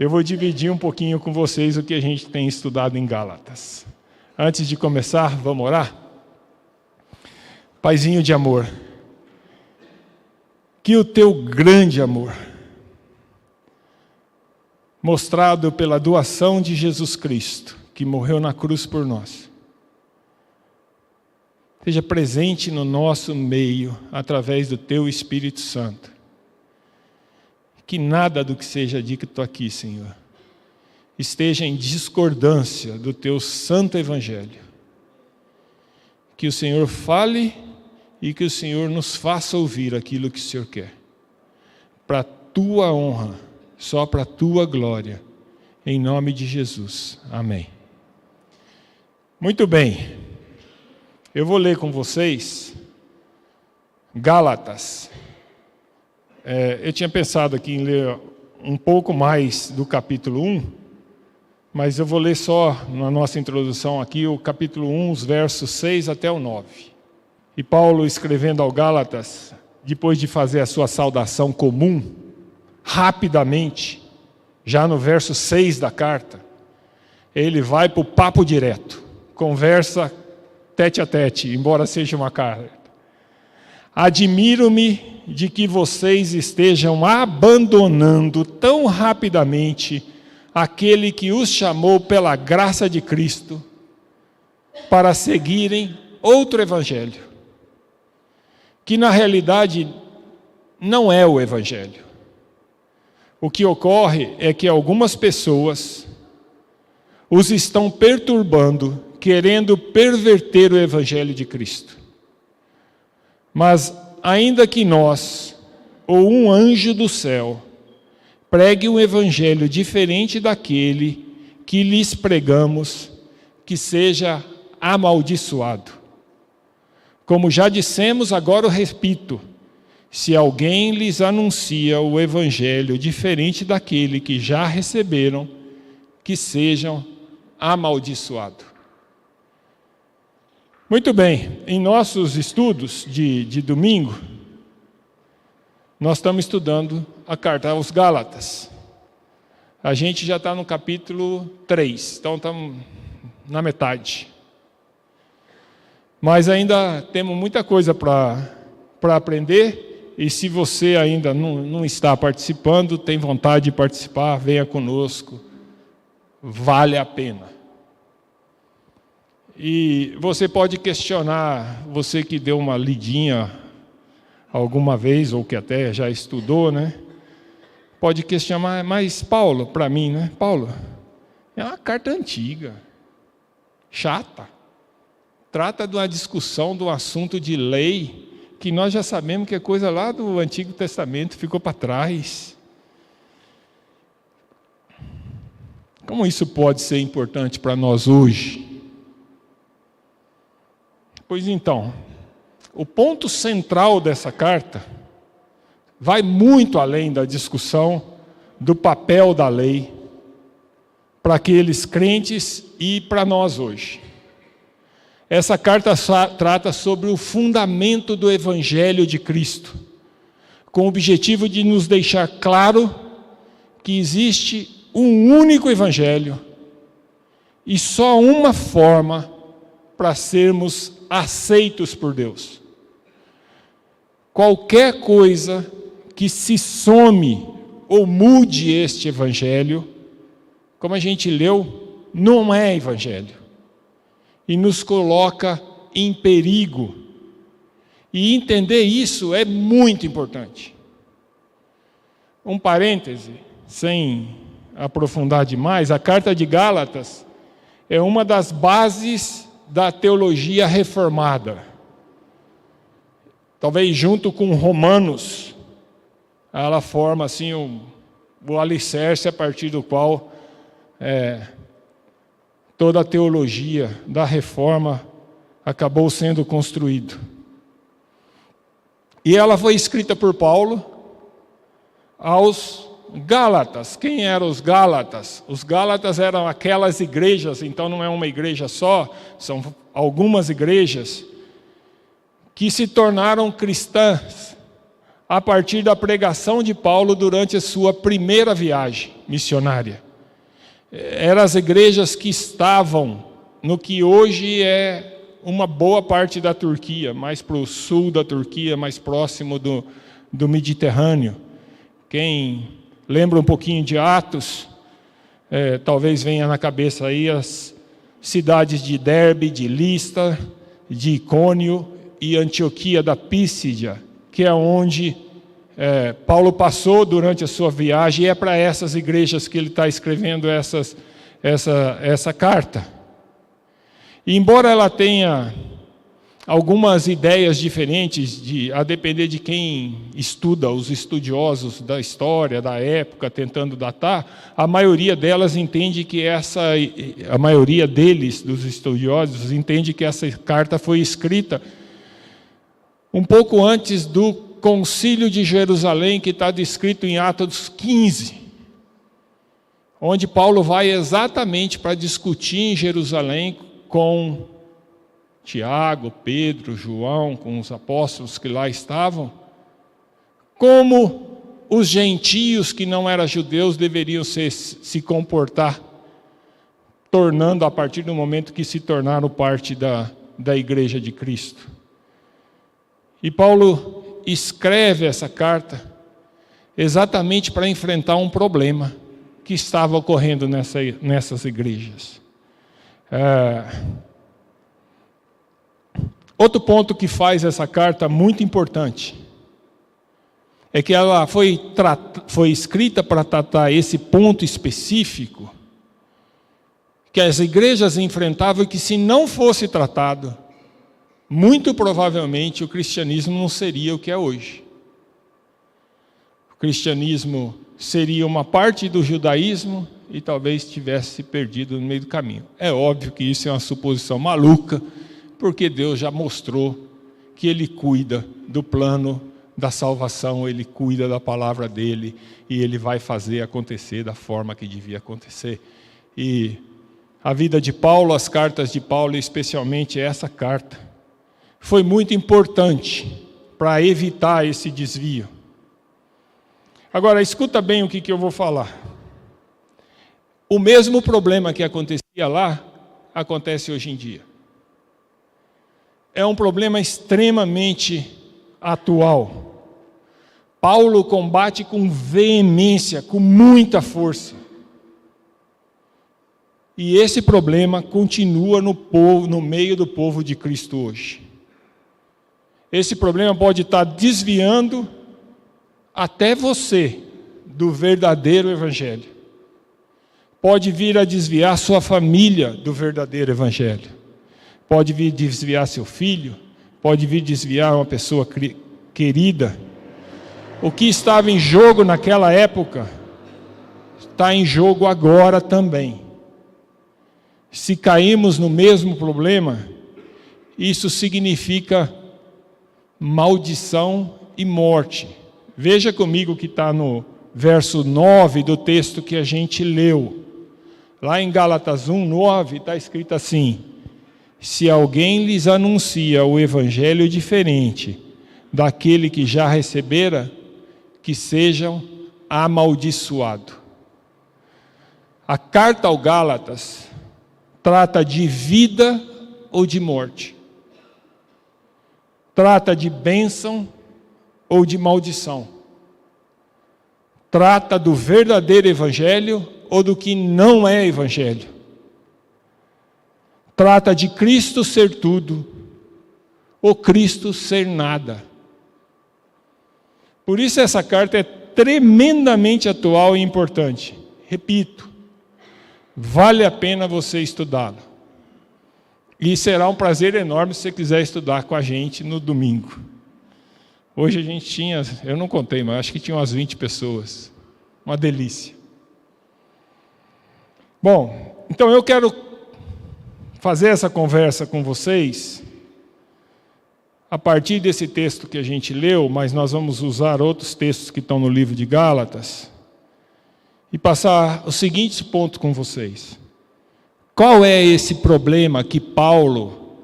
eu vou dividir um pouquinho com vocês o que a gente tem estudado em Gálatas. Antes de começar, vamos orar? Paizinho de amor, que o teu grande amor, mostrado pela doação de Jesus Cristo, que morreu na cruz por nós, seja presente no nosso meio, através do teu Espírito Santo. Que nada do que seja dito aqui, Senhor, esteja em discordância do teu santo evangelho. Que o Senhor fale e que o Senhor nos faça ouvir aquilo que o Senhor quer. Para a tua honra, só para a tua glória. Em nome de Jesus. Amém. Muito bem. Eu vou ler com vocês Gálatas. Eu tinha pensado aqui em ler um pouco mais do capítulo 1, mas eu vou ler só, na nossa introdução aqui, o capítulo 1, os versos 6 até o 9. E Paulo, escrevendo ao Gálatas, depois de fazer a sua saudação comum, rapidamente, já no verso 6 da carta, ele vai para o papo direto, conversa tete a tete, embora seja uma carta. Admiro-me de que vocês estejam abandonando tão rapidamente aquele que os chamou pela graça de Cristo para seguirem outro evangelho, que na realidade não é o evangelho. O que ocorre é que algumas pessoas os estão perturbando, querendo perverter o evangelho de Cristo. Mas ainda que nós, ou um anjo do céu, pregue um evangelho diferente daquele que lhes pregamos, que seja amaldiçoado. Como já dissemos, agora eu repito, se alguém lhes anuncia o evangelho diferente daquele que já receberam, que sejam amaldiçoados. Muito bem, em nossos estudos de domingo, nós estamos estudando a carta aos Gálatas. A gente já está no capítulo 3, então estamos na metade. Mas ainda temos muita coisa para aprender, e se você ainda não está participando, tem vontade de participar, venha conosco, vale a pena. E você pode questionar, você que deu uma lidinha alguma vez, ou que até já estudou, né? Pode questionar, mas Paulo, para mim, né? Paulo, é uma carta antiga, chata. Trata de uma discussão de um assunto de lei, que nós já sabemos que é coisa lá do Antigo Testamento, ficou para trás. Como isso pode ser importante para nós hoje? Pois então, o ponto central dessa carta vai muito além da discussão do papel da lei para aqueles crentes e para nós hoje. Essa carta trata sobre o fundamento do Evangelho de Cristo, com o objetivo de nos deixar claro que existe um único Evangelho e só uma forma para sermos aceitos por Deus. Qualquer coisa que se some ou mude este evangelho, como a gente leu, não é evangelho. E nos coloca em perigo. E entender isso é muito importante. Um parêntese, sem aprofundar demais, a carta de Gálatas é uma das bases da teologia reformada. Talvez junto com Romanos, ela forma assim o alicerce a partir do qual toda a teologia da reforma acabou sendo construída. E ela foi escrita por Paulo aos Gálatas. Quem eram os Gálatas? Os Gálatas eram aquelas igrejas, então não é uma igreja só, são algumas igrejas que se tornaram cristãs a partir da pregação de Paulo durante a sua primeira viagem missionária. Eram as igrejas que estavam no que hoje é uma boa parte da Turquia, mais para o sul da Turquia, mais próximo do Mediterrâneo. Quem lembra um pouquinho de Atos, talvez venha na cabeça aí as cidades de Derbe, de Listra, de Icônio e Antioquia da Písidia, que é onde Paulo passou durante a sua viagem, e é para essas igrejas que ele está escrevendo essa carta. E embora ela tenha algumas ideias diferentes, a depender de quem estuda, os estudiosos da história, da época, tentando datar, a maioria delas entende que a maioria deles, dos estudiosos, entende que essa carta foi escrita um pouco antes do Concílio de Jerusalém, que está descrito em Atos 15, onde Paulo vai exatamente para discutir em Jerusalém com Tiago, Pedro, João, com os apóstolos que lá estavam, como os gentios que não eram judeus deveriam se comportar, tornando a partir do momento que se tornaram parte da igreja de Cristo. E Paulo escreve essa carta exatamente para enfrentar um problema que estava ocorrendo nessas igrejas. Outro ponto que faz essa carta muito importante é que ela foi escrita para tratar esse ponto específico que as igrejas enfrentavam, e que, se não fosse tratado, muito provavelmente o cristianismo não seria o que é hoje. O cristianismo seria uma parte do judaísmo e talvez tivesse se perdido no meio do caminho. É óbvio que isso é uma suposição maluca, porque Deus já mostrou que Ele cuida do plano da salvação, Ele cuida da palavra dEle, e Ele vai fazer acontecer da forma que devia acontecer. E a vida de Paulo, as cartas de Paulo, especialmente essa carta, foi muito importante para evitar esse desvio. Agora, escuta bem o que eu vou falar. O mesmo problema que acontecia lá, acontece hoje em dia. É um problema extremamente atual. Paulo combate com veemência, com muita força. E esse problema continua no meio do povo de Cristo hoje. Esse problema pode estar desviando até você do verdadeiro evangelho. Pode vir a desviar sua família do verdadeiro evangelho. Pode vir desviar seu filho, pode vir desviar uma pessoa querida. O que estava em jogo naquela época, está em jogo agora também. Se caímos no mesmo problema, isso significa maldição e morte. Veja comigo o que está no verso 9 do texto que a gente leu. Lá em Gálatas 1:9 está escrito assim: se alguém lhes anuncia o evangelho diferente daquele que já recebera, que sejam amaldiçoados. A carta ao Gálatas trata de vida ou de morte. Trata de bênção ou de maldição. Trata do verdadeiro evangelho ou do que não é evangelho. Trata de Cristo ser tudo ou Cristo ser nada. Por isso essa carta é tremendamente atual e importante. Repito, vale a pena você estudá-la. E será um prazer enorme se você quiser estudar com a gente no domingo. Hoje a gente tinha, eu não contei, mas acho que tinha umas 20 pessoas. Uma delícia. Bom, então eu quero fazer essa conversa com vocês a partir desse texto que a gente leu, mas nós vamos usar outros textos que estão no livro de Gálatas, e passar o seguinte ponto com vocês. Qual é esse problema que Paulo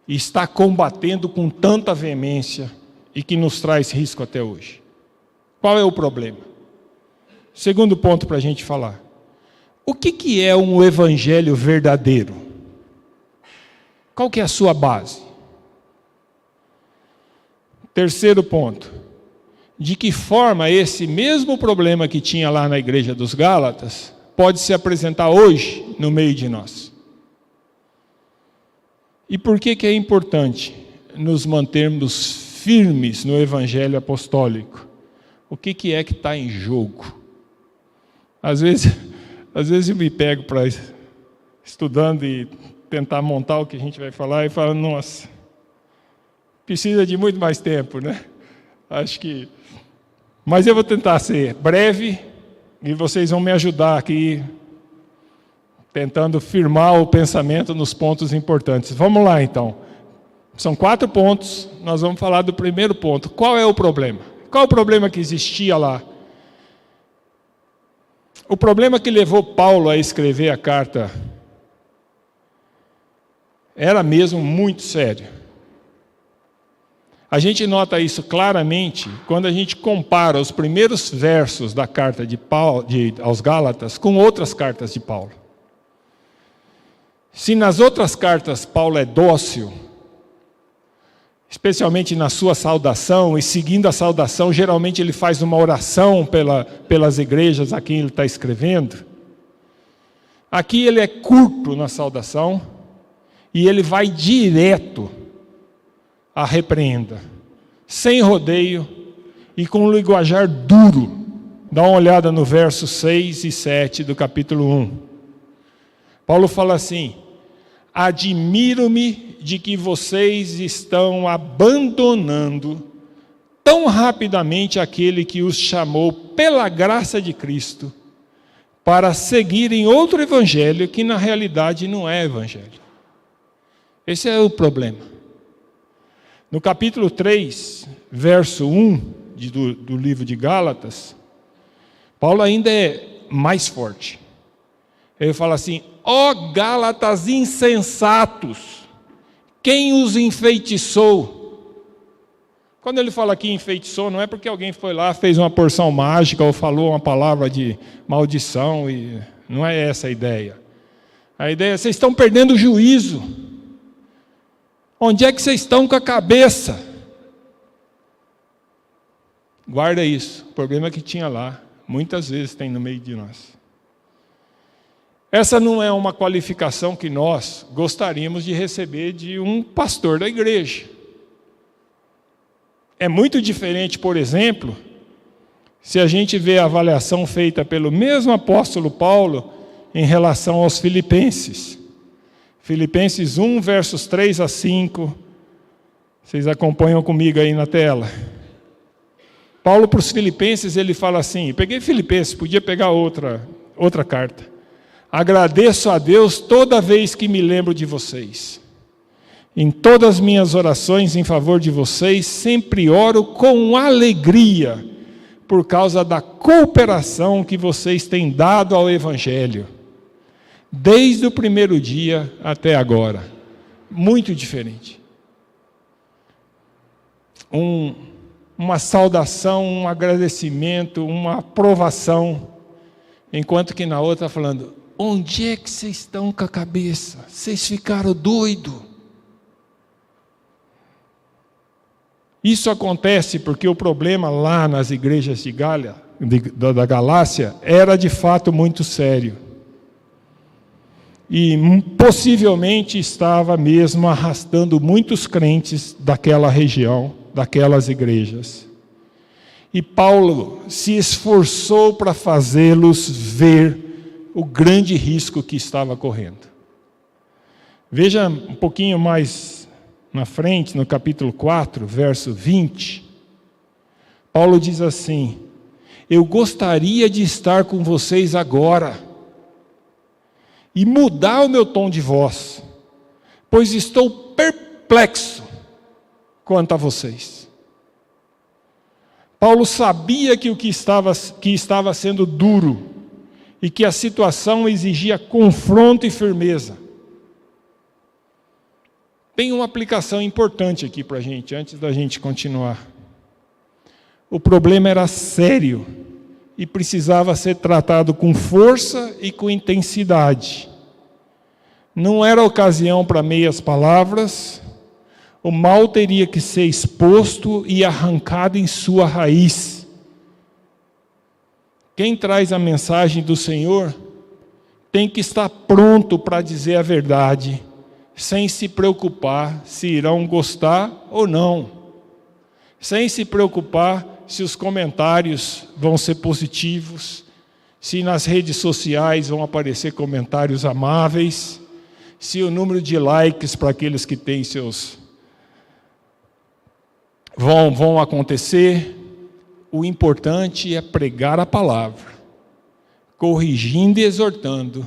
está combatendo com tanta veemência e que nos traz risco até hoje. Qual é o problema? Segundo ponto para a gente falar. O que é um evangelho verdadeiro? Qual que é a sua base? Terceiro ponto. De que forma esse mesmo problema que tinha lá na igreja dos Gálatas pode se apresentar hoje no meio de nós? E por que é importante nos mantermos firmes no evangelho apostólico? O que é que está em jogo? Às vezes eu me pego para estudando e tentar montar o que a gente vai falar e falo, nossa, precisa de muito mais tempo, né? Acho que... Mas eu vou tentar ser breve e vocês vão me ajudar aqui, tentando firmar o pensamento nos pontos importantes. Vamos lá, então. São 4 pontos, nós vamos falar do primeiro ponto. Qual é o problema? Qual o problema que existia lá? O problema que levou Paulo a escrever a carta era mesmo muito sério. A gente nota isso claramente quando a gente compara os primeiros versos da carta de Paulo, aos Gálatas com outras cartas de Paulo. Se nas outras cartas Paulo é dócil, especialmente na sua saudação, e seguindo a saudação, geralmente ele faz uma oração pelas igrejas a quem ele está escrevendo. Aqui ele é curto na saudação, e ele vai direto à repreenda, sem rodeio, e com um linguajar duro. Dá uma olhada no verso 6 e 7 do capítulo 1. Paulo fala assim: admiro-me de que vocês estão abandonando tão rapidamente aquele que os chamou pela graça de Cristo para seguirem outro evangelho que na realidade não é evangelho. Esse é o problema. No capítulo 3, verso 1 do livro de Gálatas, Paulo ainda é mais forte. Ele fala assim: ó Gálatas insensatos, quem os enfeitiçou? Quando ele fala aqui enfeitiçou, não é porque alguém foi lá, fez uma porção mágica ou falou uma palavra de maldição, e não é essa a ideia. A ideia é: vocês estão perdendo o juízo. Onde é que vocês estão com a cabeça? Guarda isso. O problema que tinha lá, muitas vezes tem no meio de nós. Essa não é uma qualificação que nós gostaríamos de receber de um pastor da igreja. É muito diferente, por exemplo, se a gente vê a avaliação feita pelo mesmo apóstolo Paulo em relação aos filipenses. Filipenses 1, versos 3 a 5. Vocês acompanham comigo aí na tela. Paulo para os filipenses, ele fala assim, peguei Filipenses, podia pegar outra carta. Agradeço a Deus toda vez que me lembro de vocês. Em todas as minhas orações em favor de vocês, sempre oro com alegria, por causa da cooperação que vocês têm dado ao Evangelho, desde o primeiro dia até agora. Muito diferente. Uma saudação, um agradecimento, uma aprovação, enquanto que na outra está falando: onde é que vocês estão com a cabeça? Vocês ficaram doidos? Isso acontece porque o problema lá nas igrejas da Galácia era de fato muito sério. E possivelmente estava mesmo arrastando muitos crentes daquela região, daquelas igrejas. E Paulo se esforçou para fazê-los ver o grande risco que estava correndo. Veja um pouquinho mais na frente, no capítulo 4, verso 20. Paulo diz assim: eu gostaria de estar com vocês agora e mudar o meu tom de voz, pois estou perplexo quanto a vocês. Paulo sabia que estava sendo duro e que a situação exigia confronto e firmeza. Tem uma aplicação importante aqui para a gente, antes da gente continuar. O problema era sério e precisava ser tratado com força e com intensidade. Não era ocasião para meias palavras. O mal teria que ser exposto e arrancado em sua raiz. Quem traz a mensagem do Senhor tem que estar pronto para dizer a verdade, sem se preocupar se irão gostar ou não, sem se preocupar se os comentários vão ser positivos, se nas redes sociais vão aparecer comentários amáveis, se o número de likes para aqueles que têm seus vão acontecer. O importante é pregar a palavra, corrigindo e exortando,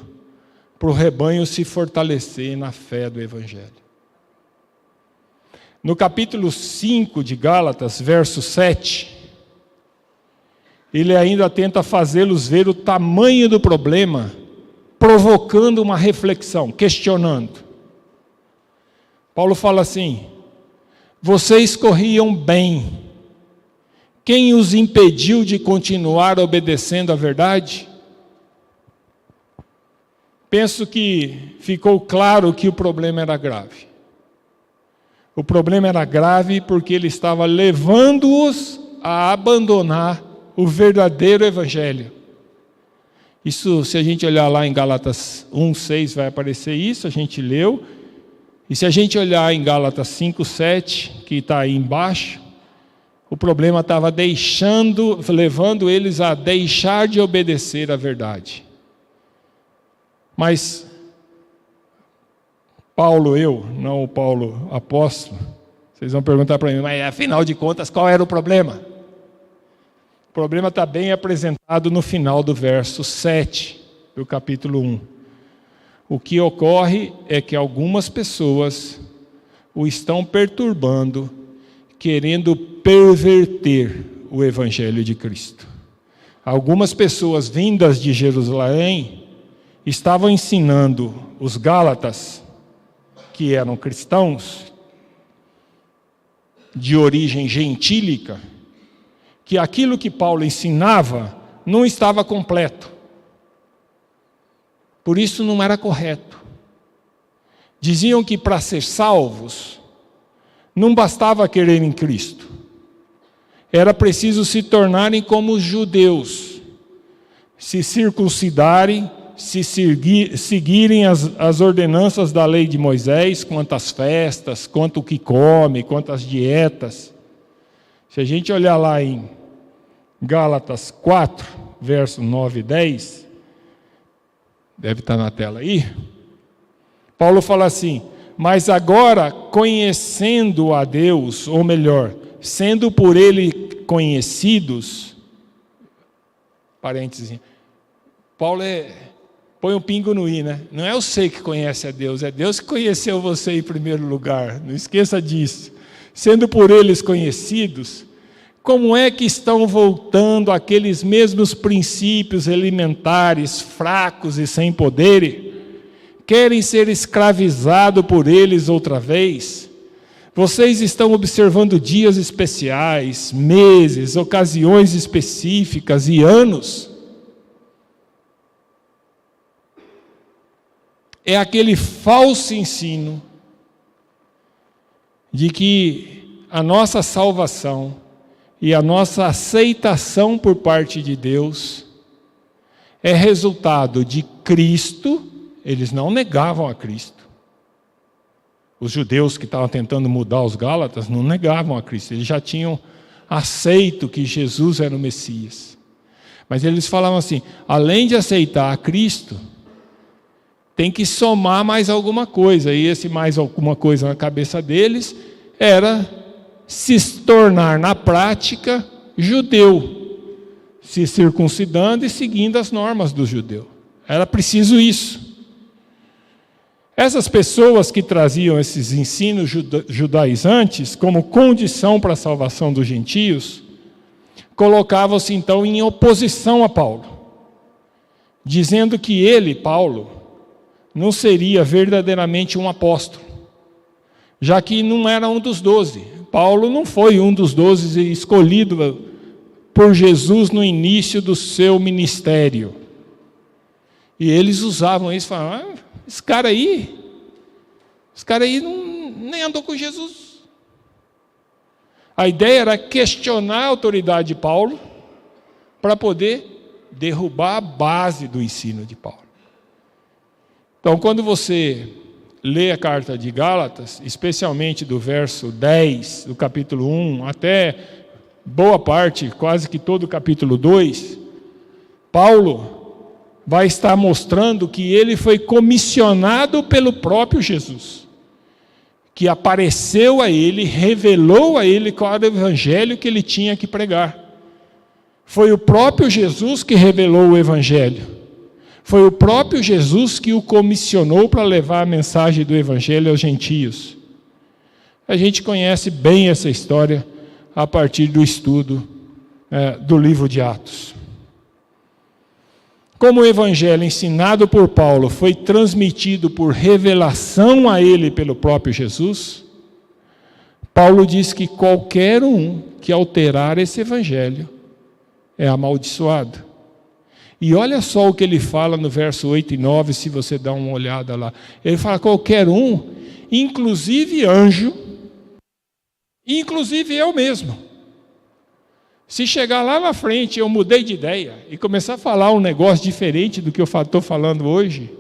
para o rebanho se fortalecer na fé do Evangelho. No capítulo 5 de Gálatas, verso 7, ele ainda tenta fazê-los ver o tamanho do problema, provocando uma reflexão, questionando. Paulo fala assim: vocês corriam bem. Quem os impediu de continuar obedecendo à verdade? Penso que ficou claro que o problema era grave. O problema era grave porque ele estava levando-os a abandonar o verdadeiro Evangelho. Isso, se a gente olhar lá em Gálatas 1:6, vai aparecer isso, a gente leu. E se a gente olhar em Gálatas 5:7, que está aí embaixo, o problema estava levando eles a deixar de obedecer à verdade. Mas Paulo, não o Paulo apóstolo, vocês vão perguntar para mim, mas afinal de contas, qual era o problema? O problema está bem apresentado no final do verso 7 do capítulo 1. O que ocorre é que algumas pessoas o estão perturbando, querendo perverter o Evangelho de Cristo. Algumas pessoas vindas de Jerusalém estavam ensinando os Gálatas, que eram cristãos de origem gentílica, que aquilo que Paulo ensinava não estava completo. Por isso não era correto. Diziam que para ser salvos, não bastava crer em Cristo. Era preciso se tornarem como os judeus, se circuncidarem, se seguirem as ordenanças da lei de Moisés, quanto às festas, quanto o que come, quanto às dietas. Se a gente olhar lá em Gálatas 4, verso 9 e 10, deve estar na tela aí, Paulo fala assim: mas agora, conhecendo a Deus, ou melhor, sendo por Ele conhecidos, parênteses, Paulo põe um pingo no i, né? Não é você que conhece a Deus, é Deus que conheceu você em primeiro lugar, não esqueça disso. Sendo por eles conhecidos, como é que estão voltando aqueles mesmos princípios elementares, fracos e sem poder? Querem ser escravizados por eles outra vez? Vocês estão observando dias especiais, meses, ocasiões específicas e anos? É aquele falso ensino de que a nossa salvação e a nossa aceitação por parte de Deus é resultado de Cristo. Eles não negavam a Cristo. Os judeus que estavam tentando mudar os Gálatas não negavam a Cristo. Eles já tinham aceito que Jesus era o Messias. Mas eles falavam assim: além de aceitar a Cristo, tem que somar mais alguma coisa. E esse mais alguma coisa na cabeça deles era se tornar na prática judeu, se circuncidando e seguindo as normas do judeu. Era preciso isso. Essas pessoas que traziam esses ensinos judaizantes como condição para a salvação dos gentios, colocavam-se então em oposição a Paulo, dizendo que ele, Paulo, não seria verdadeiramente um apóstolo, já que não era um dos 12. Paulo não foi um dos 12 escolhido por Jesus no início do seu ministério. E eles usavam isso, falavam, esse cara aí nem andou com Jesus. A ideia era questionar a autoridade de Paulo para poder derrubar a base do ensino de Paulo. Então, quando você lê a carta de Gálatas, especialmente do verso 10, do capítulo 1, até boa parte, quase que todo o capítulo 2, Paulo vai estar mostrando que ele foi comissionado pelo próprio Jesus, que apareceu a ele, revelou a ele qual era o evangelho que ele tinha que pregar. Foi o próprio Jesus que revelou o evangelho. Foi o próprio Jesus que o comissionou para levar a mensagem do evangelho aos gentios. A gente conhece bem essa história a partir do estudo do livro de Atos. Como o evangelho ensinado por Paulo foi transmitido por revelação a ele pelo próprio Jesus, Paulo diz que qualquer um que alterar esse evangelho é amaldiçoado. E olha só o que ele fala no verso 8 e 9, se você dá uma olhada lá. Ele fala, qualquer um, inclusive anjo, inclusive eu mesmo. Se chegar lá na frente, eu mudei de ideia e começar a falar um negócio diferente do que eu estou falando hoje,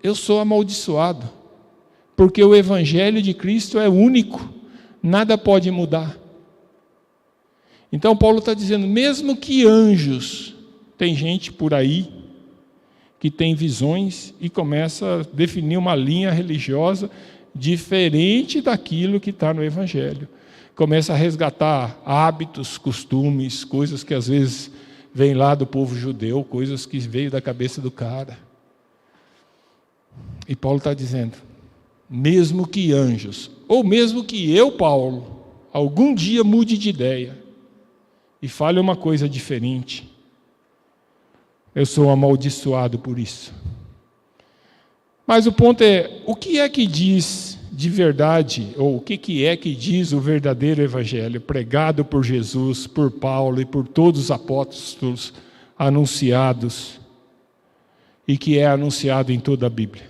eu sou amaldiçoado, porque o evangelho de Cristo é único, nada pode mudar. Então Paulo está dizendo, mesmo que anjos, tem gente por aí que tem visões e começa a definir uma linha religiosa diferente daquilo que está no evangelho. Começa a resgatar hábitos, costumes, coisas que às vezes vêm lá do povo judeu, coisas que veio da cabeça do cara. E Paulo está dizendo, mesmo que anjos, ou mesmo que eu, Paulo, algum dia mude de ideia e fale uma coisa diferente, eu sou amaldiçoado por isso. Mas o ponto é, o que é que diz de verdade, ou o que é que diz o verdadeiro evangelho, pregado por Jesus, por Paulo e por todos os apóstolos anunciados, e que é anunciado em toda a Bíblia?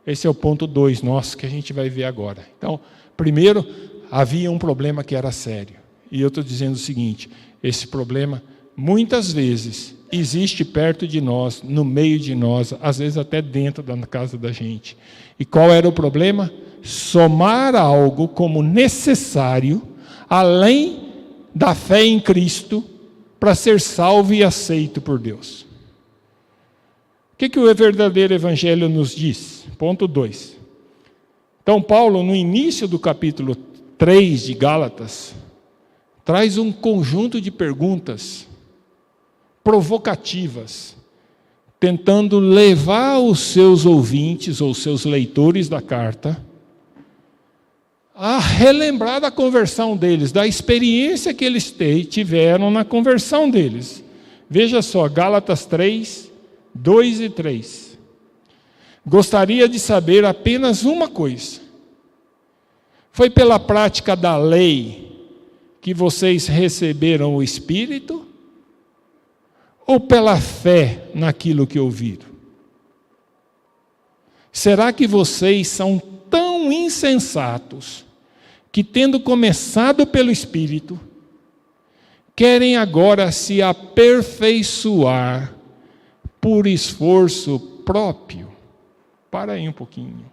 Esse é o ponto 2 nosso, que a gente vai ver agora. Então, primeiro, havia um problema que era sério. E eu estou dizendo o seguinte, esse problema, muitas vezes, existe perto de nós, no meio de nós, às vezes até dentro da casa da gente. E qual era o problema? Somar algo como necessário, além da fé em Cristo, para ser salvo e aceito por Deus. O que o verdadeiro evangelho nos diz? Ponto 2. Então Paulo, no início do capítulo 3 de Gálatas, traz um conjunto de perguntas provocativas, tentando levar os seus ouvintes ou seus leitores da carta a relembrar da conversão deles, da experiência que eles tiveram na conversão deles. Veja só, Gálatas 3, 2 e 3. Gostaria de saber apenas uma coisa. Foi pela prática da lei que vocês receberam o Espírito? Ou pela fé naquilo que ouviram? Será que vocês são tão insensatos que, tendo começado pelo Espírito, querem agora se aperfeiçoar por esforço próprio? Para aí um pouquinho.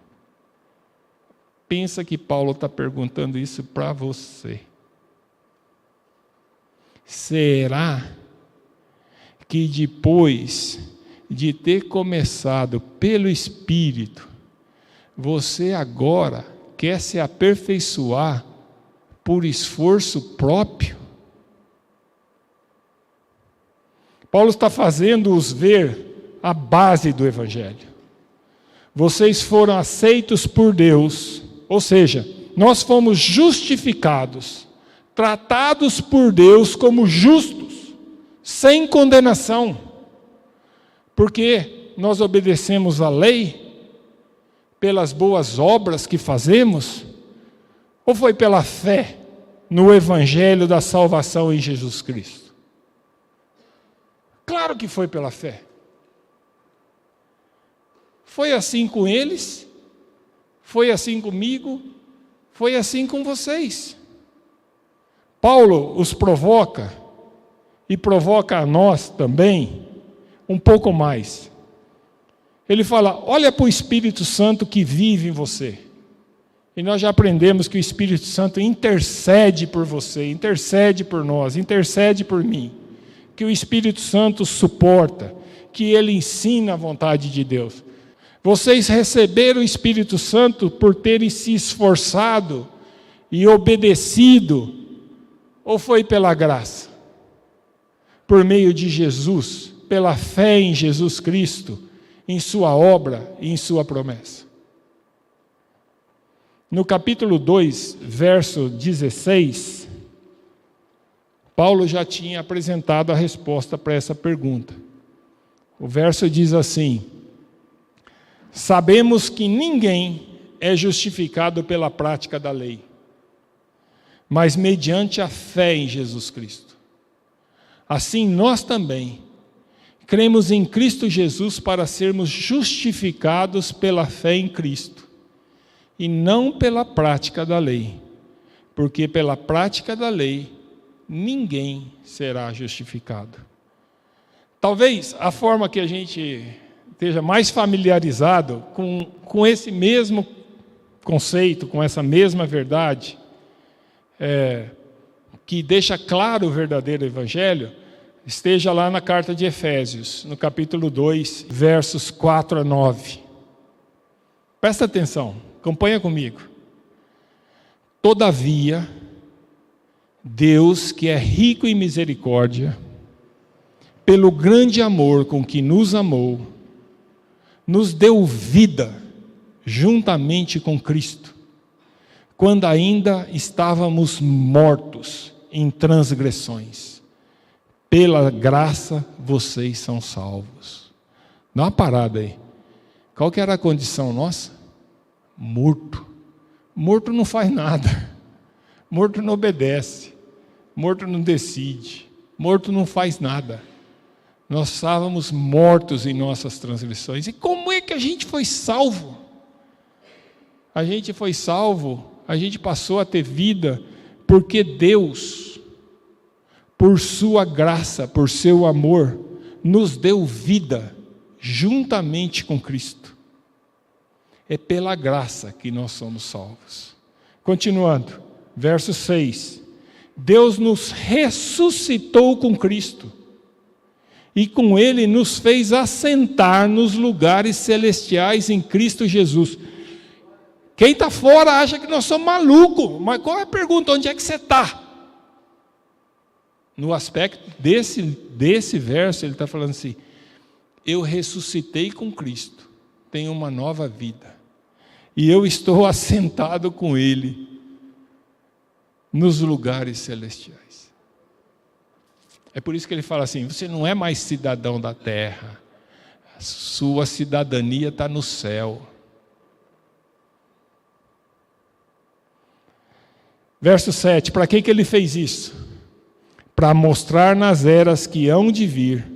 Pensa que Paulo está perguntando isso para você. Será que depois de ter começado pelo Espírito, você agora quer se aperfeiçoar por esforço próprio? Paulo está fazendo-os ver a base do Evangelho. Vocês foram aceitos por Deus, ou seja, nós fomos justificados, tratados por Deus como justos, sem condenação, porque nós obedecemos a lei pelas boas obras que fazemos, ou foi pela fé no Evangelho da salvação em Jesus Cristo? Claro que foi pela fé. Foi assim com eles, foi assim comigo, foi assim com vocês. Paulo os provoca, e provoca a nós também, um pouco mais. Ele fala, olha para o Espírito Santo que vive em você. E nós já aprendemos que o Espírito Santo intercede por você, intercede por nós, intercede por mim. Que o Espírito Santo suporta, que ele ensina a vontade de Deus. Vocês receberam o Espírito Santo por terem se esforçado e obedecido, ou foi pela graça? Por meio de Jesus, pela fé em Jesus Cristo, em sua obra e em sua promessa. No capítulo 2, verso 16, Paulo já tinha apresentado a resposta para essa pergunta. O verso diz assim: sabemos que ninguém é justificado pela prática da lei, mas mediante a fé em Jesus Cristo. Assim nós também cremos em Cristo Jesus para sermos justificados pela fé em Cristo, e não pela prática da lei, porque pela prática da lei ninguém será justificado. Talvez a forma que a gente esteja mais familiarizado com esse mesmo conceito, com essa mesma verdade, que deixa claro o verdadeiro Evangelho, esteja lá na carta de Efésios, no capítulo 2, versos 4 a 9. Presta atenção, acompanha comigo. Todavia, Deus, que é rico em misericórdia, pelo grande amor com que nos amou, nos deu vida juntamente com Cristo, quando ainda estávamos mortos em transgressões. Pela graça vocês são salvos. Dá uma parada aí. Qual que era a condição nossa? Morto. Morto não faz nada. Morto não obedece. Morto não decide. Morto não faz nada. Nós estávamos mortos em nossas transgressões. E como é que a gente foi salvo? A gente foi salvo, a gente passou a ter vida, porque Deus, por sua graça, por seu amor, nos deu vida juntamente com Cristo. É pela graça que nós somos salvos. Continuando, verso 6. Deus nos ressuscitou com Cristo, e com Ele nos fez assentar nos lugares celestiais em Cristo Jesus. Quem está fora acha que nós somos malucos, mas qual é a pergunta? Onde é que você está? No aspecto desse verso, ele está falando assim: eu ressuscitei com Cristo, tenho uma nova vida, e eu estou assentado com Ele nos lugares celestiais. É por isso que ele fala assim: você não é mais cidadão da terra, sua cidadania está no céu. Verso 7, para que ele fez isso? Para mostrar nas eras que hão de vir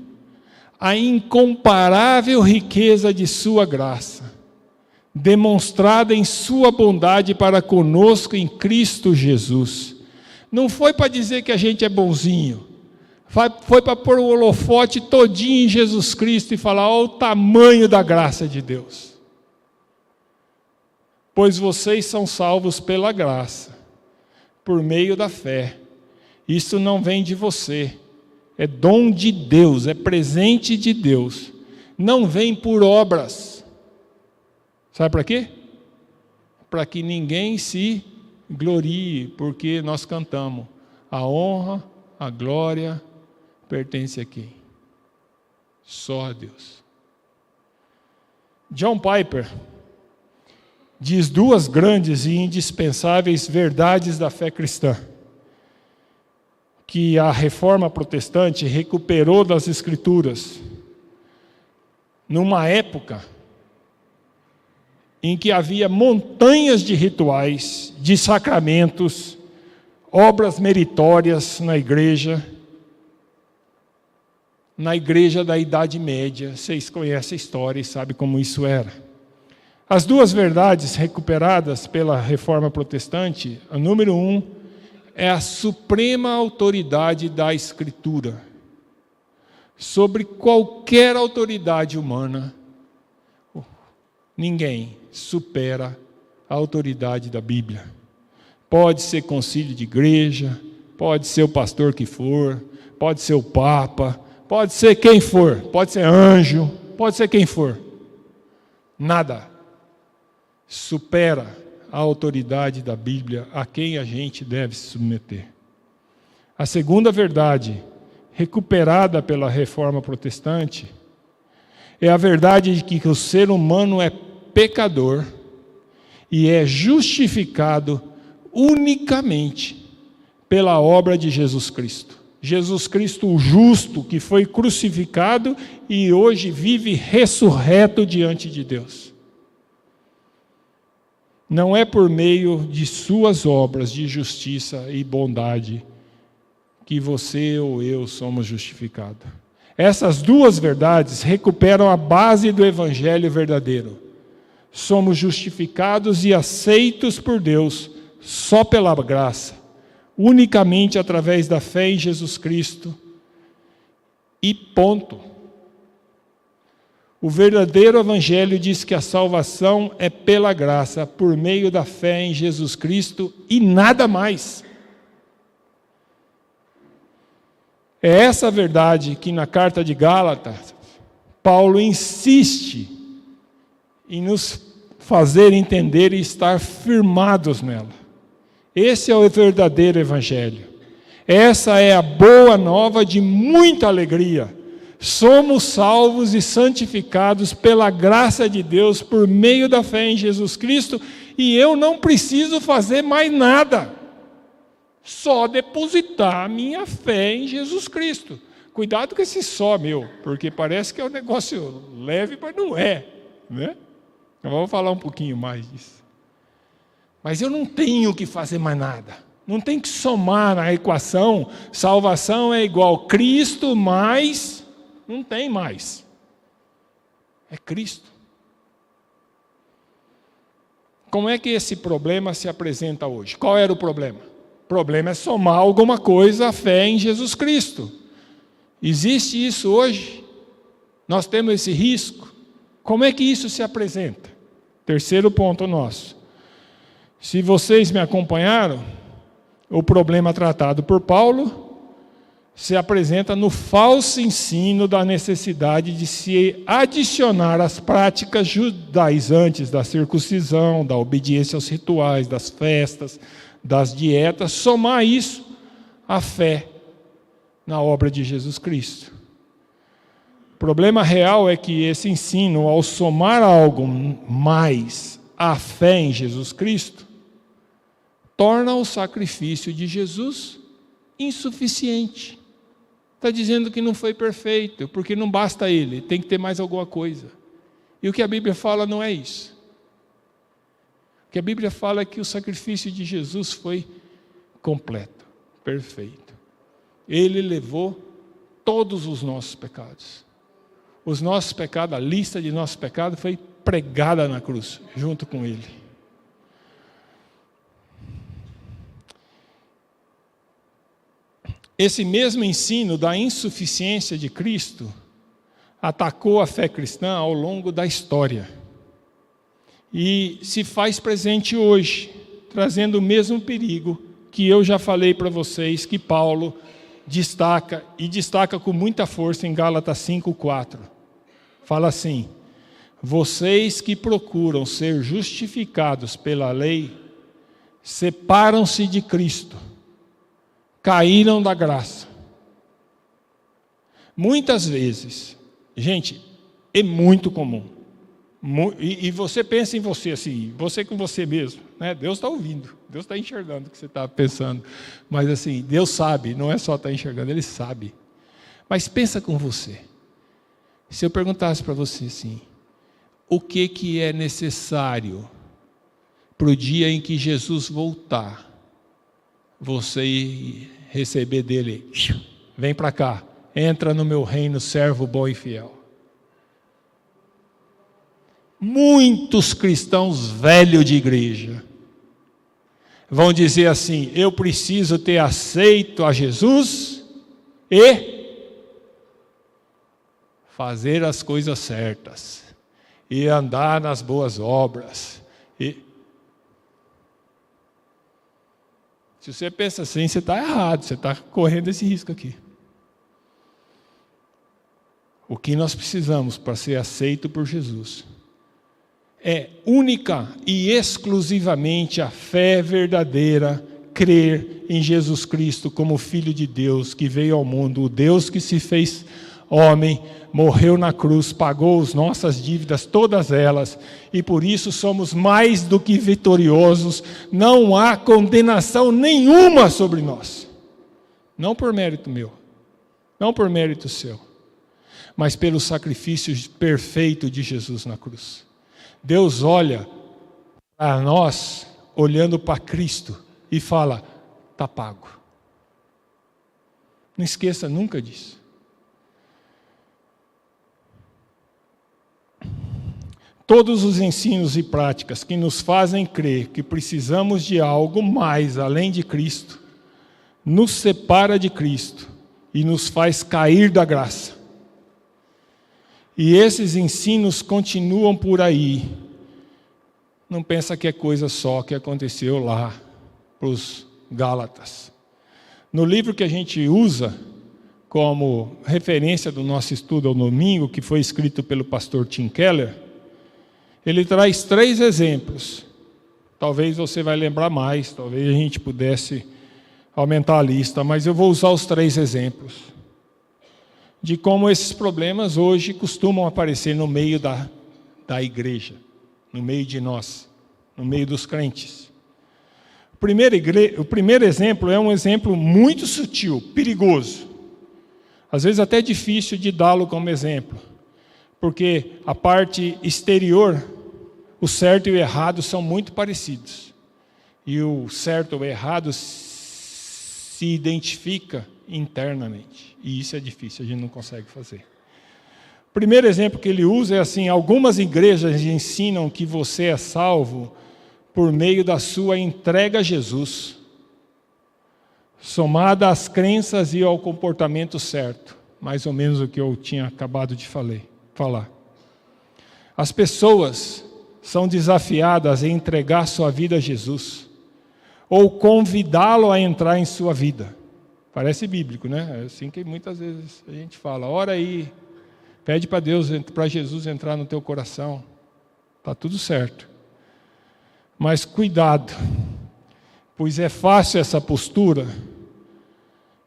a incomparável riqueza de sua graça, demonstrada em sua bondade para conosco em Cristo Jesus. Não foi para dizer que a gente é bonzinho, foi para pôr o holofote todinho em Jesus Cristo e falar: olha o tamanho da graça de Deus. Pois vocês são salvos pela graça, por meio da fé. Isso não vem de você, é dom de Deus, é presente de Deus, não vem por obras. Sabe para quê? Para que ninguém se glorie, porque nós cantamos: a honra, a glória pertence a quem? Só a Deus. John Piper diz duas grandes e indispensáveis verdades da fé cristã, que a Reforma Protestante recuperou das Escrituras, numa época em que havia montanhas de rituais, de sacramentos, obras meritórias na igreja da Idade Média. Vocês conhecem a história e sabem como isso era. As duas verdades recuperadas pela Reforma Protestante, a número 1, é a suprema autoridade da Escritura sobre qualquer autoridade humana. Ninguém supera a autoridade da Bíblia. Pode ser concílio de igreja, pode ser o pastor que for, pode ser o Papa, pode ser quem for, pode ser anjo, pode ser quem for. Nada supera a autoridade da Bíblia a quem a gente deve se submeter. A segunda verdade, recuperada pela Reforma Protestante, é a verdade de que o ser humano é pecador e é justificado unicamente pela obra de Jesus Cristo. Jesus Cristo, o justo, que foi crucificado e hoje vive ressurreto diante de Deus. Não é por meio de suas obras de justiça e bondade que você ou eu somos justificados. Essas duas verdades recuperam a base do Evangelho verdadeiro. Somos justificados e aceitos por Deus só pela graça, unicamente através da fé em Jesus Cristo. E ponto. O verdadeiro Evangelho diz que a salvação é pela graça, por meio da fé em Jesus Cristo e nada mais. É essa verdade que na carta de Gálatas, Paulo insiste em nos fazer entender e estar firmados nela. Esse é o verdadeiro Evangelho. Essa é a boa nova de muita alegria. Somos salvos e santificados pela graça de Deus por meio da fé em Jesus Cristo e eu não preciso fazer mais nada. Só depositar a minha fé em Jesus Cristo. Cuidado com esse só, meu, porque parece que é um negócio leve, mas não é, né? Eu vou falar um pouquinho mais disso. Mas eu não tenho que fazer mais nada. Não tem que somar na equação. Salvação é igual Cristo mais... Não tem mais. É Cristo. Como é que esse problema se apresenta hoje? Qual era o problema? O problema é somar alguma coisa à fé em Jesus Cristo. Existe isso hoje? Nós temos esse risco? Como é que isso se apresenta? Terceiro ponto nosso. Se vocês me acompanharam, o problema tratado por Paulo se apresenta no falso ensino da necessidade de se adicionar às práticas judaizantes da circuncisão, da obediência aos rituais, das festas, das dietas, somar isso à fé na obra de Jesus Cristo. O problema real é que esse ensino, ao somar algo mais à fé em Jesus Cristo, torna o sacrifício de Jesus insuficiente. Está dizendo que não foi perfeito, porque não basta ele, tem que ter mais alguma coisa. E o que a Bíblia fala não é isso. O que a Bíblia fala é que o sacrifício de Jesus foi completo, perfeito. Ele levou todos os nossos pecados. Os nossos pecados, a lista de nossos pecados foi pregada na cruz, junto com ele. Esse mesmo ensino da insuficiência de Cristo atacou a fé cristã ao longo da história. E se faz presente hoje, trazendo o mesmo perigo que eu já falei para vocês, que Paulo destaca, e destaca com muita força em Gálatas 5:4. Fala assim: vocês que procuram ser justificados pela lei, separam-se de Cristo, caíram da graça. Muitas vezes, gente, é muito comum. E você pensa em você assim, você com você mesmo, né? Deus está ouvindo, Deus está enxergando o que você está pensando. Mas assim, Deus sabe, não é só estar enxergando, Ele sabe. Mas pensa com você. Se eu perguntasse para você assim, o que é necessário para o dia em que Jesus voltar, você receber dele, vem para cá, entra no meu reino, servo bom e fiel. Muitos cristãos velhos de igreja vão dizer assim: eu preciso ter aceito a Jesus e fazer as coisas certas, e andar nas boas obras. Se você pensa assim, você está errado, você está correndo esse risco aqui. O que nós precisamos para ser aceito por Jesus é única e exclusivamente a fé verdadeira, crer em Jesus Cristo como Filho de Deus que veio ao mundo, o Deus que se fez homem, morreu na cruz, pagou as nossas dívidas, todas elas, e por isso somos mais do que vitoriosos. Não há condenação nenhuma sobre nós, não por mérito meu, não por mérito seu, mas pelo sacrifício perfeito de Jesus na cruz. Deus olha para nós, olhando para Cristo, e fala: está pago. Não esqueça nunca disso. Todos os ensinos e práticas que nos fazem crer que precisamos de algo mais além de Cristo, nos separa de Cristo e nos faz cair da graça. E esses ensinos continuam por aí. Não pensa que é coisa só que aconteceu lá para os Gálatas. No livro que a gente usa como referência do nosso estudo ao domingo, que foi escrito pelo pastor Tim Keller, ele traz 3 exemplos. Talvez você vai lembrar mais, talvez a gente pudesse aumentar a lista, mas eu vou usar os 3 exemplos de como esses problemas hoje costumam aparecer no meio da igreja, no meio de nós, no meio dos crentes. O primeiro exemplo é um exemplo muito sutil, perigoso. Às vezes até difícil de dá-lo como exemplo, porque a parte exterior, o certo e o errado são muito parecidos. E o certo ou errado se identifica internamente. E isso é difícil, a gente não consegue fazer. O primeiro exemplo que ele usa é assim: algumas igrejas ensinam que você é salvo por meio da sua entrega a Jesus, somada às crenças e ao comportamento certo. Mais ou menos o que eu tinha acabado de falar. As pessoas são desafiadas a entregar sua vida a Jesus, ou convidá-lo a entrar em sua vida. Parece bíblico, né? É assim que muitas vezes a gente fala: ora aí, pede para Deus, para Jesus entrar no teu coração. Está tudo certo. Mas cuidado, pois é fácil essa postura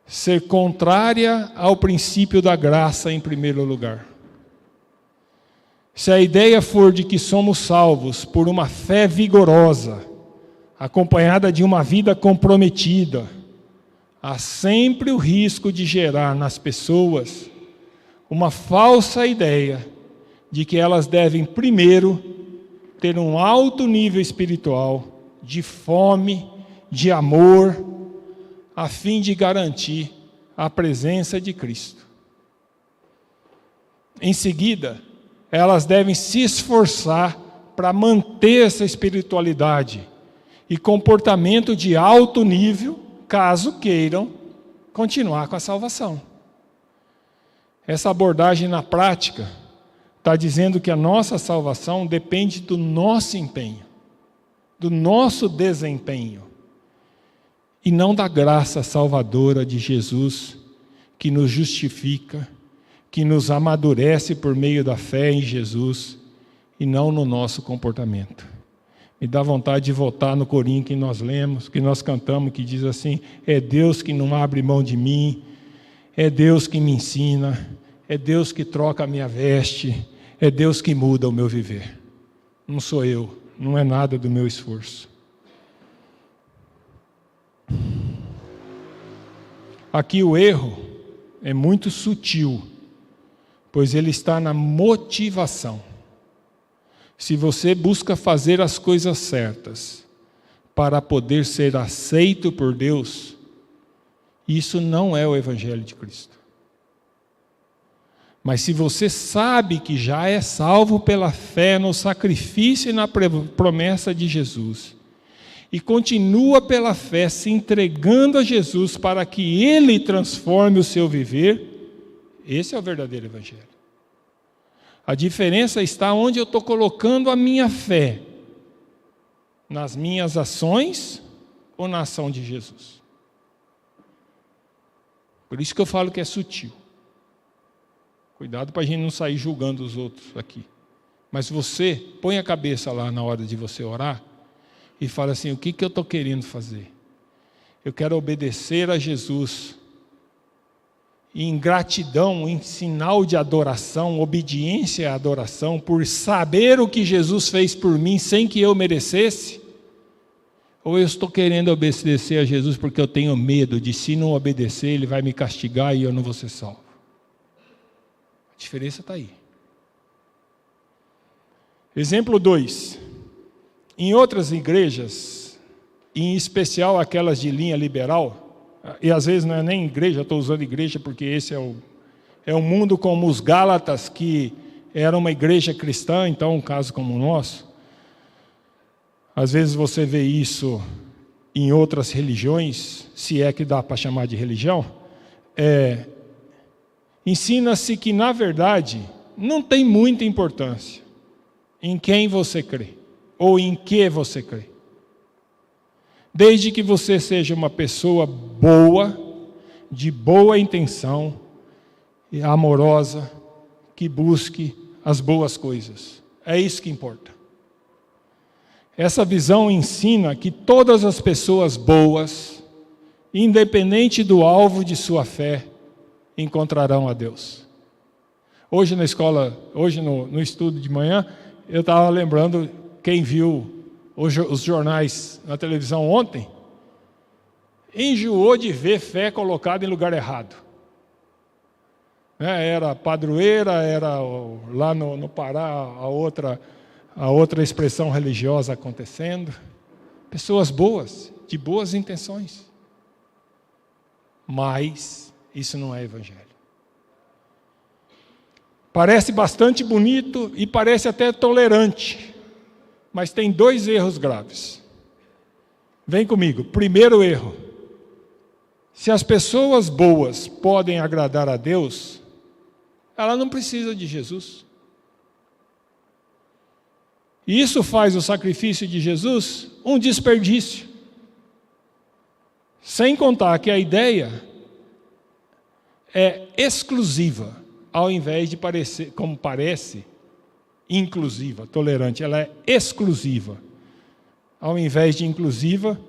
ser contrária ao princípio da graça em primeiro lugar. Se a ideia for de que somos salvos por uma fé vigorosa, acompanhada de uma vida comprometida, há sempre o risco de gerar nas pessoas uma falsa ideia de que elas devem primeiro ter um alto nível espiritual, de fome, de amor, a fim de garantir a presença de Cristo. Em seguida, elas devem se esforçar para manter essa espiritualidade e comportamento de alto nível, caso queiram continuar com a salvação. Essa abordagem na prática está dizendo que a nossa salvação depende do nosso empenho, do nosso desempenho, e não da graça salvadora de Jesus, que nos justifica, que nos amadurece por meio da fé em Jesus, e não no nosso comportamento. Me dá vontade de voltar no corinho que nós lemos, que nós cantamos, que diz assim: é Deus que não abre mão de mim, é Deus que me ensina, é Deus que troca a minha veste, é Deus que muda o meu viver. Não sou eu, não é nada do meu esforço. Aqui o erro é muito sutil, pois ele está na motivação. Se você busca fazer as coisas certas, para poder ser aceito por Deus, isso não é o Evangelho de Cristo. Mas se você sabe que já é salvo pela fé no sacrifício e na promessa de Jesus, e continua pela fé se entregando a Jesus para que Ele transforme o seu viver, esse é o verdadeiro Evangelho. A diferença está onde eu estou colocando a minha fé, nas minhas ações ou na ação de Jesus. Por isso que eu falo que é sutil. Cuidado para a gente não sair julgando os outros aqui. Mas você põe a cabeça lá na hora de você orar e fala assim, o que eu estou querendo fazer? Eu quero obedecer a Jesus. E em gratidão, em sinal de adoração, obediência à adoração, por saber o que Jesus fez por mim sem que eu merecesse? Ou eu estou querendo obedecer a Jesus porque eu tenho medo de, se não obedecer, Ele vai me castigar e eu não vou ser salvo? A diferença está aí. Exemplo 2. Em outras igrejas, em especial aquelas de linha liberal, e às vezes não é nem igreja, estou usando igreja porque esse é um mundo como os Gálatas, que era uma igreja cristã, então um caso como o nosso. Às vezes você vê isso em outras religiões, se é que dá para chamar de religião, ensina-se que, na verdade, não tem muita importância em quem você crê, ou em que você crê. Desde que você seja uma pessoa boa, de boa intenção, e amorosa, que busque as boas coisas. É isso que importa. Essa visão ensina que todas as pessoas boas, independente do alvo de sua fé, encontrarão a Deus. Hoje na escola, hoje no estudo de manhã, eu estava lembrando, quem viu os jornais na televisão ontem, enjoou de ver fé colocada em lugar errado. Era padroeira, era lá no Pará a outra expressão religiosa acontecendo. Pessoas boas, de boas intenções. Mas isso não é Evangelho. Parece bastante bonito e parece até tolerante, mas tem 2 erros graves. Vem comigo. Primeiro erro: se as pessoas boas podem agradar a Deus, ela não precisa de Jesus. E isso faz o sacrifício de Jesus um desperdício. Sem contar que a ideia é exclusiva, ao invés de parecer, como parece, inclusiva, tolerante. Ela é exclusiva, ao invés de inclusiva,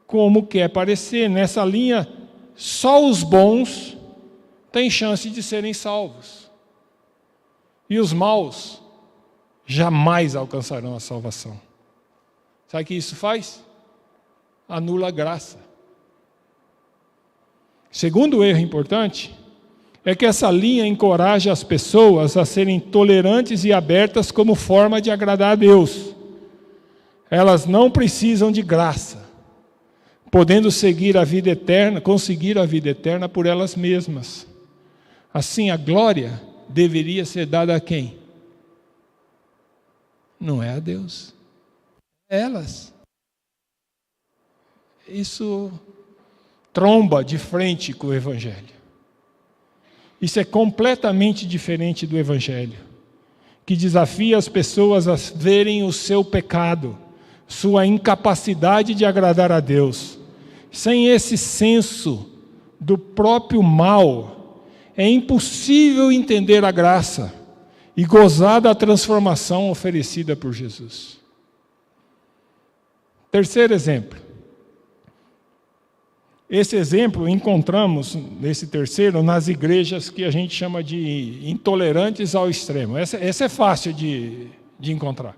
como quer parecer. Nessa linha, só os bons têm chance de serem salvos. E os maus jamais alcançarão a salvação. Sabe o que isso faz? Anula a graça. Segundo erro importante é que essa linha encoraja as pessoas a serem tolerantes e abertas como forma de agradar a Deus. Elas não precisam de graça, podendo conseguir a vida eterna por elas mesmas. Assim, a glória deveria ser dada a quem? Não é a Deus, é elas. Isso tromba de frente com o Evangelho. Isso é completamente diferente do Evangelho, que desafia as pessoas a verem o seu pecado, sua incapacidade de agradar a Deus. Sem esse senso do próprio mal, é impossível entender a graça e gozar da transformação oferecida por Jesus. Terceiro exemplo. Esse exemplo encontramos, nesse terceiro, nas igrejas que a gente chama de intolerantes ao extremo. Essa é fácil de encontrar.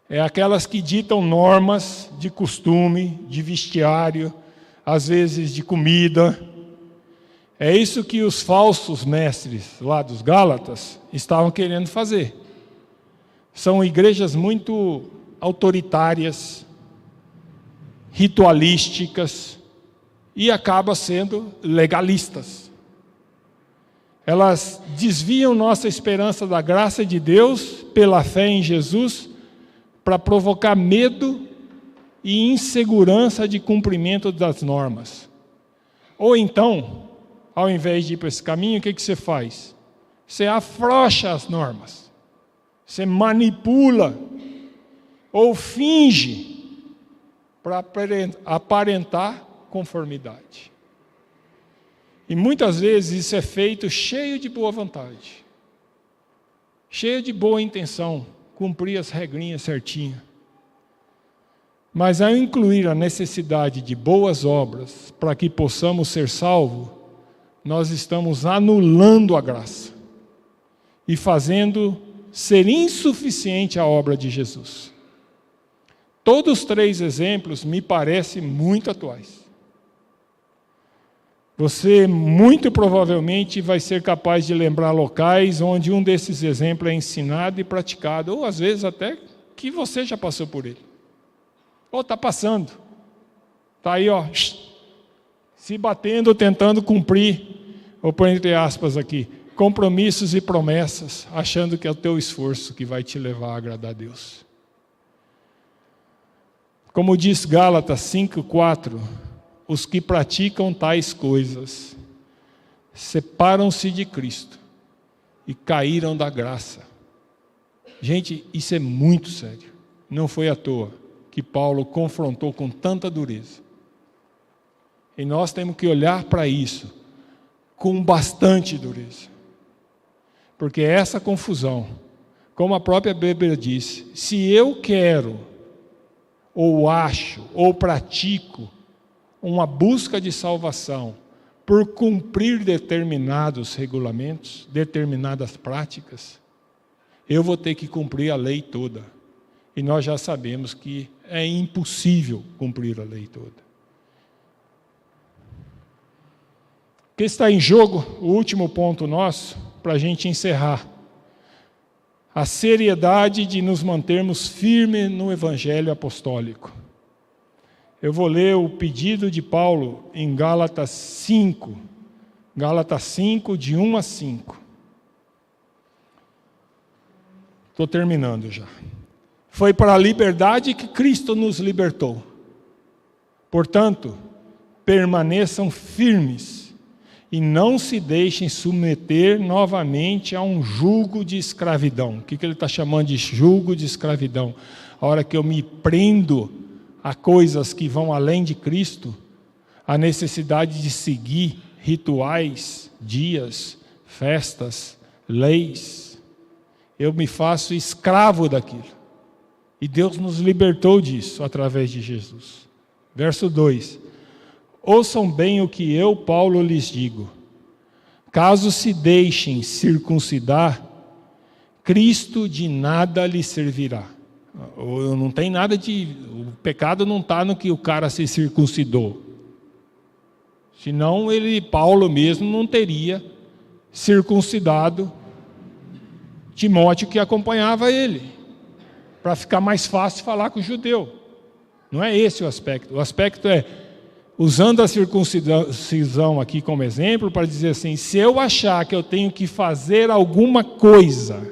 É aquelas que ditam normas de costume, de vestiário, às vezes de comida. É isso que os falsos mestres lá dos Gálatas estavam querendo fazer. São igrejas muito autoritárias, ritualísticas e acabam sendo legalistas. Elas desviam nossa esperança da graça de Deus pela fé em Jesus para provocar medo e insegurança de cumprimento das normas. Ou então, ao invés de ir para esse caminho, o que você faz? Você afrouxa as normas. Você manipula ou finge para aparentar conformidade. E muitas vezes isso é feito cheio de boa vontade, cheio de boa intenção, cumprir as regrinhas certinho. Mas ao incluir a necessidade de boas obras para que possamos ser salvos, nós estamos anulando a graça e fazendo ser insuficiente a obra de Jesus. Todos os 3 exemplos me parecem muito atuais. Você muito provavelmente vai ser capaz de lembrar locais onde um desses exemplos é ensinado e praticado, ou às vezes até que você já passou por ele. Ou está passando. Está aí, ó, se batendo, tentando cumprir, ou por entre aspas aqui, compromissos e promessas, achando que é o teu esforço que vai te levar a agradar a Deus. Como diz Gálatas 5:4, os que praticam tais coisas separam-se de Cristo e caíram da graça. Gente, isso é muito sério. Não foi à toa que Paulo confrontou com tanta dureza. E nós temos que olhar para isso com bastante dureza. Porque essa confusão, como a própria Bíblia diz, se eu quero, ou acho, ou pratico uma busca de salvação por cumprir determinados regulamentos, determinadas práticas, eu vou ter que cumprir a lei toda. E nós já sabemos que é impossível cumprir a lei toda. O que está em jogo, o último ponto nosso, para a gente encerrar. A seriedade de nos mantermos firmes no Evangelho apostólico. Eu vou ler o pedido de Paulo em Gálatas 5. Gálatas 5, de 1 a 5. Estou terminando já. Foi para a liberdade que Cristo nos libertou. Portanto, permaneçam firmes e não se deixem submeter novamente a um jugo de escravidão. O que ele está chamando de jugo de escravidão? A hora que eu me prendo a coisas que vão além de Cristo, a necessidade de seguir rituais, dias, festas, leis, eu me faço escravo daquilo. E Deus nos libertou disso através de Jesus. Verso 2. Ouçam bem o que eu, Paulo, lhes digo. Caso se deixem circuncidar, Cristo de nada lhes servirá. Não tem nada de... O pecado não está no que o cara se circuncidou. Senão Paulo mesmo não teria circuncidado Timóteo que acompanhava ele, para ficar mais fácil falar com o judeu. Não é esse o aspecto. O aspecto é, usando a circuncisão aqui como exemplo, para dizer assim, se eu achar que eu tenho que fazer alguma coisa,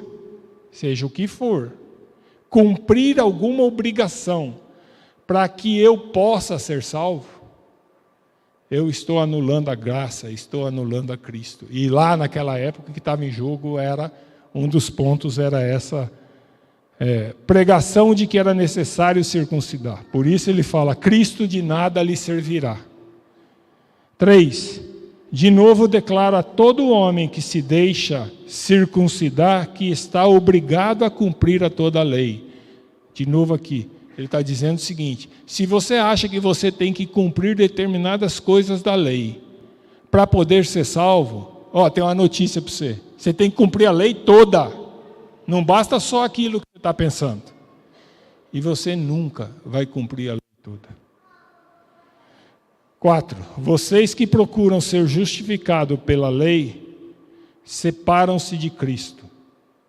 seja o que for, cumprir alguma obrigação, para que eu possa ser salvo, eu estou anulando a graça, estou anulando a Cristo. E lá naquela época que estava em jogo, um dos pontos era essa pregação de que era necessário circuncidar. Por isso ele fala, Cristo de nada lhe servirá. 3. De novo declara a todo homem que se deixa circuncidar que está obrigado a cumprir a toda a lei. De novo aqui, ele está dizendo o seguinte, se você acha que você tem que cumprir determinadas coisas da lei para poder ser salvo, tem uma notícia para você. Você tem que cumprir a lei toda. Não basta só aquilo que você está pensando. E você nunca vai cumprir a lei toda. 4. Vocês que procuram ser justificados pela lei, separam-se de Cristo.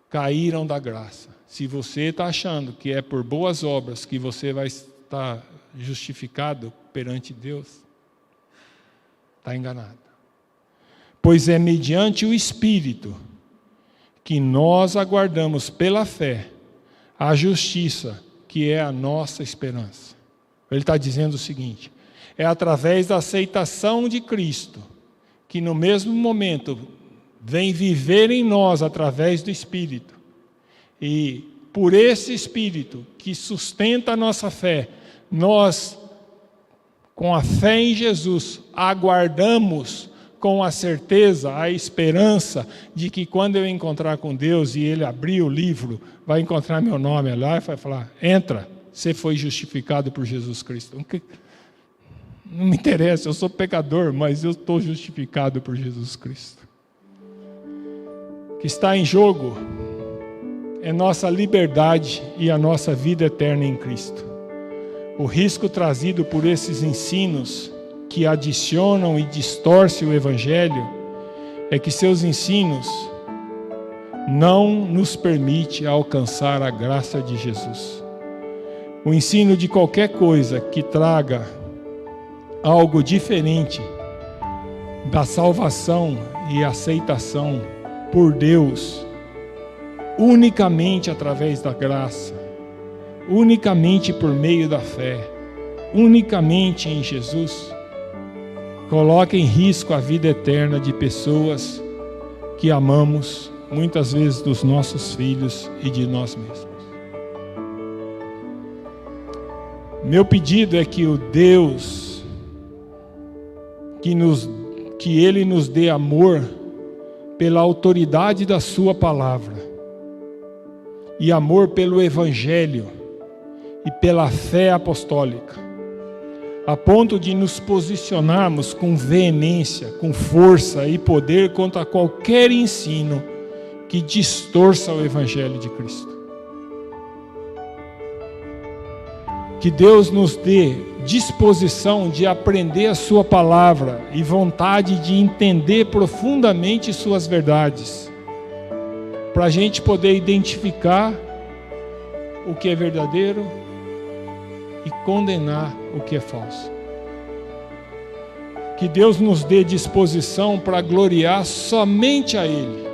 Caíram da graça. Se você está achando que é por boas obras que você vai estar justificado perante Deus, está enganado. Pois é mediante o Espírito que nós aguardamos pela fé a justiça, que é a nossa esperança. Ele está dizendo o seguinte: é através da aceitação de Cristo, que no mesmo momento vem viver em nós através do Espírito, e por esse Espírito que sustenta a nossa fé, nós, com a fé em Jesus, aguardamos com a certeza, a esperança de que quando eu encontrar com Deus e Ele abrir o livro, vai encontrar meu nome lá e vai falar: entra, você foi justificado por Jesus Cristo. Não me interessa, eu sou pecador, mas eu estou justificado por Jesus Cristo. O que está em jogo é nossa liberdade e a nossa vida eterna em Cristo. O risco trazido por esses ensinos que adicionam e distorcem o Evangelho é que seus ensinos não nos permitem alcançar a graça de Jesus. O ensino de qualquer coisa que traga algo diferente da salvação e aceitação por Deus, unicamente através da graça, unicamente por meio da fé, unicamente em Jesus, coloca em risco a vida eterna de pessoas que amamos, muitas vezes dos nossos filhos e de nós mesmos. Meu pedido é que o Deus, que Ele nos dê amor pela autoridade da sua palavra e amor pelo Evangelho e pela fé apostólica, a ponto de nos posicionarmos com veemência, com força e poder contra qualquer ensino que distorça o Evangelho de Cristo. Que Deus nos dê disposição de aprender a sua palavra e vontade de entender profundamente suas verdades, para a gente poder identificar o que é verdadeiro e condenar o que é falso. Que Deus nos dê disposição para gloriar somente a Ele,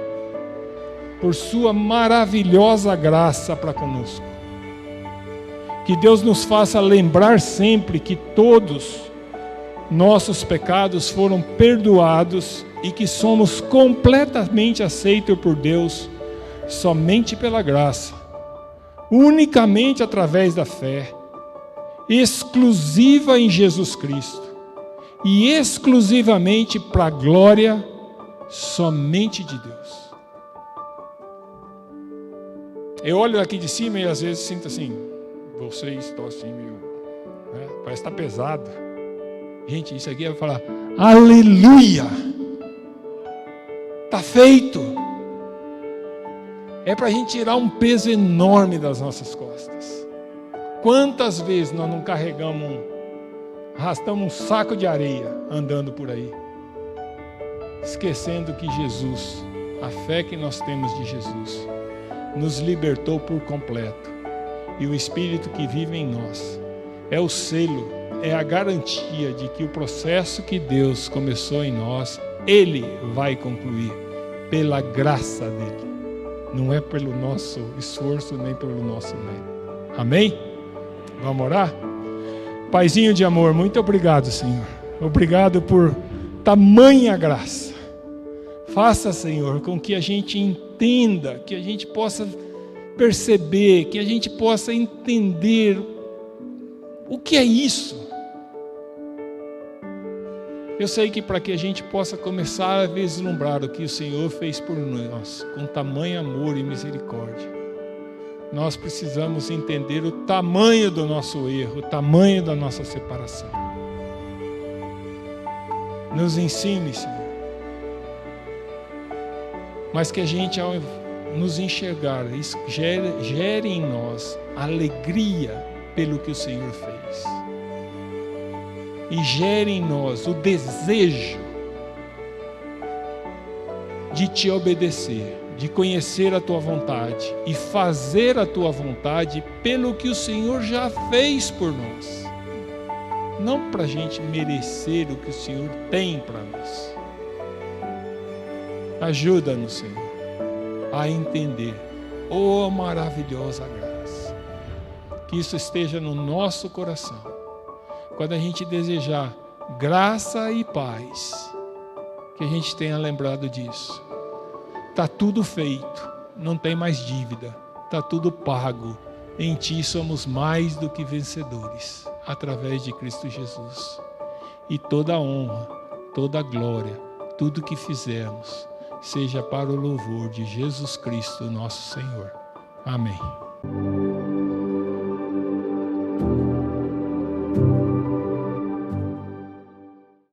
por sua maravilhosa graça para conosco. Que Deus nos faça lembrar sempre que todos nossos pecados foram perdoados e que somos completamente aceitos por Deus somente pela graça, unicamente através da fé, exclusiva em Jesus Cristo e exclusivamente para a glória somente de Deus. Eu olho aqui de cima e às vezes sinto assim: vocês estão assim meio, né? Parece que está pesado. Gente, isso aqui é para falar aleluia, está feito. É para a gente tirar um peso enorme das nossas costas. Quantas vezes nós não arrastamos um saco de areia andando por aí, esquecendo que Jesus, a fé que nós temos de Jesus, nos libertou por completo. E o Espírito que vive em nós é o selo, é a garantia de que o processo que Deus começou em nós, Ele vai concluir pela graça dEle. Não é pelo nosso esforço, nem pelo nosso mérito. Amém? Vamos orar? Paizinho de amor, muito obrigado, Senhor. Obrigado por tamanha graça. Faça, Senhor, com que a gente entenda, que a gente possa perceber, que a gente possa entender o que é isso. Eu sei que para que a gente possa começar a vislumbrar o que o Senhor fez por nós, com tamanho amor e misericórdia, nós precisamos entender o tamanho do nosso erro, o tamanho da nossa separação. Nos ensine, Senhor, mas que a gente, ao nos enxergar, gere em nós alegria pelo que o Senhor fez, e gere em nós o desejo de te obedecer, de conhecer a tua vontade e fazer a tua vontade pelo que o Senhor já fez por nós. não para a gente merecer o que o Senhor tem para nós. Ajuda-nos, Senhor, a entender, oh maravilhosa graça, que isso esteja no nosso coração. Quando a gente desejar graça e paz, que a gente tenha lembrado disso. Está tudo feito, não tem mais dívida, está tudo pago. Em Ti somos mais do que vencedores, através de Cristo Jesus. E toda a honra, toda a glória, tudo que fizermos, seja para o louvor de Jesus Cristo, nosso Senhor. Amém.